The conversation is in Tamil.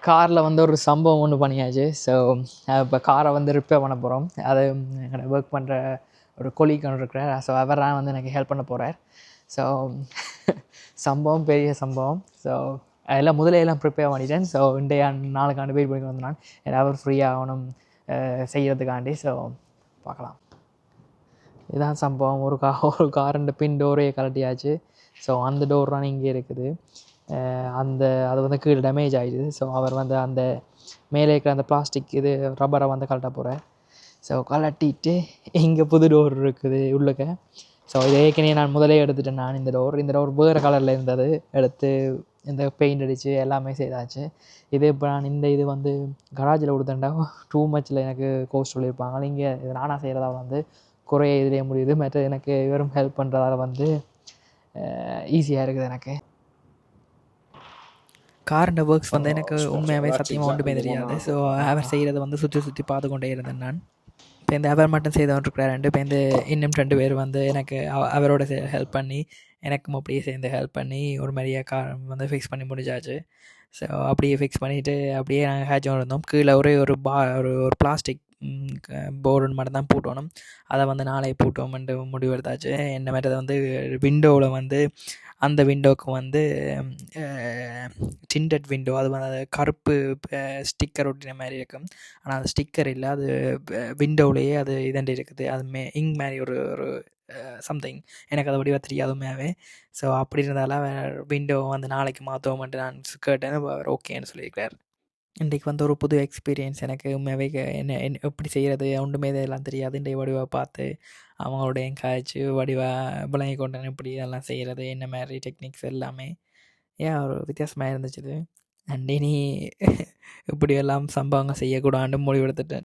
காரில் வந்து ஒரு சம்பவம் ஒன்று பண்ணியாச்சு. ஸோ இப்போ காரை வந்து ரிப்பேர் பண்ண போகிறோம். அது எங்களோட ஒர்க் பண்ணுற ஒரு கொலீக் ஒன்று இருக்கிறார். ஸோ அவர் தான் வந்து எனக்கு ஹெல்ப் பண்ண போகிறார். ஸோ சம்பவம் பெரிய சம்பவம். ஸோ எல்லாம் முதலையெல்லாம் ப்ரிப்பேர் பண்ணிட்டேன். ஸோ இன்றைய நாளுக்காண்டு வெயிட் பண்ணி வந்தேன். ஏதாவது ஃப்ரீயாக ஆகணும் செய்கிறதுக்காண்டி. ஸோ பார்க்கலாம். இதுதான் சம்பவம். ஒரு கார் ரெண்டு பின் டோரே கழட்டியாச்சு. ஸோ அந்த டோர் தான் இங்கே இருக்குது. அது வந்து கீழே டேமேஜ் ஆகிடுது. ஸோ அவர் வந்து அந்த மேலே இருக்கிற அந்த பிளாஸ்டிக் இது ரப்பரை வந்து கழட்ட போகிறார். ஸோ கழட்டிட்டு இங்கே புது டோர் இருக்குது உள்ளுக்க. ஸோ இது ஏற்கனவே நான் முதலே எடுத்துட்டேன். நான் இந்த டோர் வேறு கலரில் இருந்தது. எடுத்து இந்த பெயிண்ட் அடித்து எல்லாமே செய்தாச்சு. இப்போ நான் இது வந்து கராஜில் கொடுத்தேன்டா டூ மச்சில் எனக்கு கோஸ்ட் சொல்லியிருப்பாங்க. இங்கே இது நானாக செய்கிறதால வந்து குறைய இதிலே முடியுது. மற்ற எனக்கு வெறும் ஹெல்ப் பண்ணுறதால வந்து ஈஸியாக இருக்குது. எனக்கு காரண்ட ஒர்க்ஸ் வந்து எனக்கு உண்மையாகவே சத்தியமாக ஒன்றுமே தெரியாது. ஸோ அவர் செய்கிறத வந்து சுற்றி பார்த்து கொண்டே இருந்தேன் நான். இப்போ அவர் மட்டும் செய்தவன் இருக்கிறாரு. இப்போ இன்னும் 2 பேர் வந்து எனக்கு அவரோட ஹெல்ப் பண்ணி எனக்கும் அப்படியே சேர்ந்து ஹெல்ப் பண்ணி ஒரு மாதிரியா கார் வந்து ஃபிக்ஸ் பண்ணி முடிஞ்சாச்சு. ஸோ அப்படியே ஃபிக்ஸ் பண்ணிவிட்டு அப்படியே நாங்கள் ஹேட்ச் இருந்தோம். கீழே ஒரு ஒரு பிளாஸ்டிக் போர்டுன்னு மட்டும் தான் போட்டோணும். அதை வந்து நாளை போட்டோம்ன்ட்டு முடிவெடுத்தாச்சு. என்ன மாதிரி அதை வந்து விண்டோவில் வந்து அந்த விண்டோவுக்கு வந்து டிண்டட் விண்டோ, அது வந்து கருப்பு ஸ்டிக்கர் ஒட்டின மாதிரி இருக்கும். ஆனால் அது ஸ்டிக்கர் இல்லை, அது விண்டோவிலேயே அது இதண்டி இருக்குது. அது இங்க் மாதிரி ஒரு சம்திங் எனக்கு அதை வடிவாக தெரியாதுமையாவே. ஸோ அப்படி இருந்தாலும் விண்டோ வந்து நாளைக்கு மாற்றுவோம்ன்ட்டு நான் கேட்டேன். அவர் ஓகேன்னு சொல்லியிருக்கார். இன்றைக்கு வந்து ஒரு புது எக்ஸ்பீரியன்ஸ் எனக்கு. உண்மையாகவே என்ன எப்படி செய்கிறது ஒன்றுமே இதெல்லாம் தெரியாது. இன்றைய வடிவாக பார்த்து அவங்களோடைய காய்ச்சி வடிவாக விளங்கி கொண்டேன் எப்படி இதெல்லாம் செய்கிறது, என்ன மாதிரி டெக்னிக்ஸ் எல்லாமே. ஒரு வித்தியாசமாக இருந்துச்சு இது. அண்ட் இனி இப்படியெல்லாம் சம்பவங்கள் செய்யக்கூடாதுன்னு முடிவெடுத்துட்டேன்.